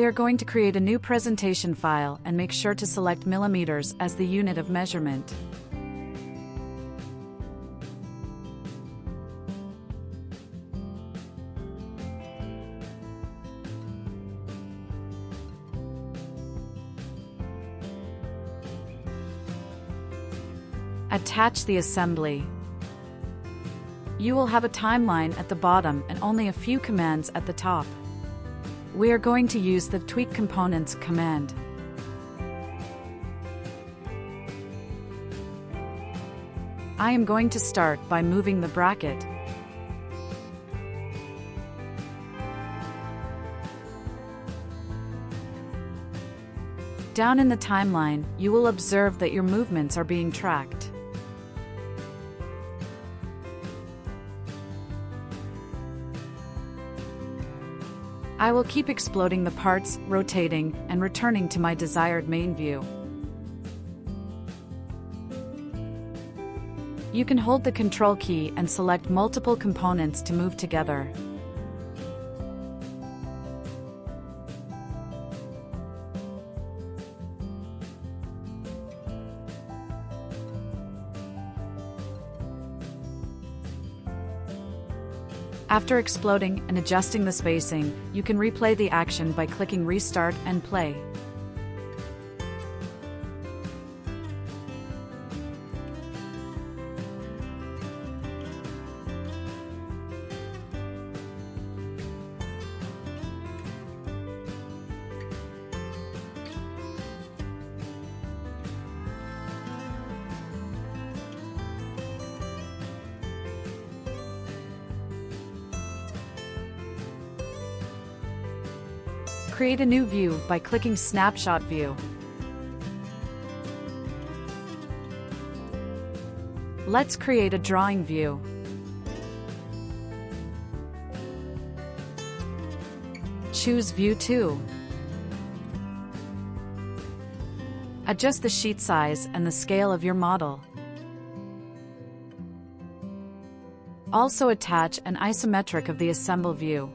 We are going to create a new presentation file and make sure to select millimeters as the unit of measurement. Attach the assembly. You will have a timeline at the bottom and only a few commands at the top. We are going to use the Tweak Components command. I am going to start by moving the bracket. Down in the timeline, you will observe that your movements are being tracked. I will keep exploding the parts, rotating, and returning to my desired main view. You can hold the Control key and select multiple components to move together. After exploding and adjusting the spacing, you can replay the action by clicking Restart and Play. Create a new view by clicking Snapshot View. Let's create a drawing view. Choose View 2. Adjust the sheet size and the scale of your model. Also attach an isometric of the assemble view.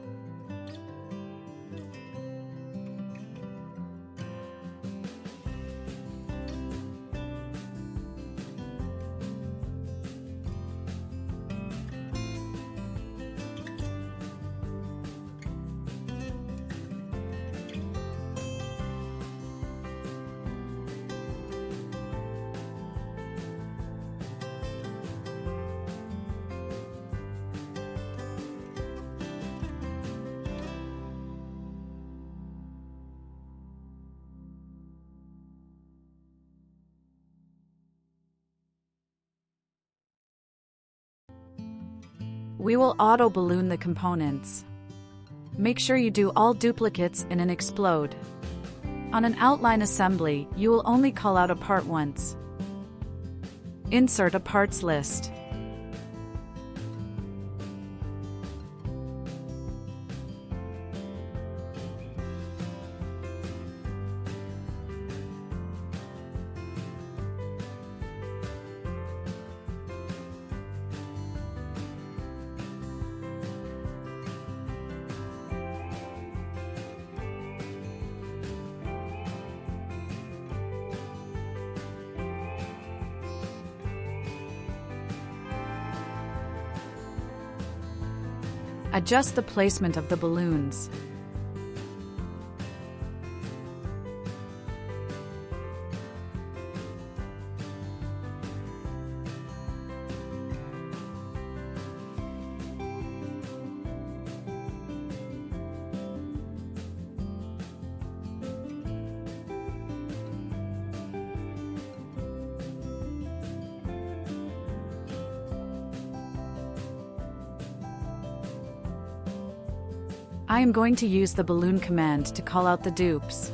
We will auto-balloon the components. Make sure you do all duplicates in an explode. On an outline assembly, you will only call out a part once. Insert a parts list. Adjust the placement of the balloons. I am going to use the balloon command to call out the dupes.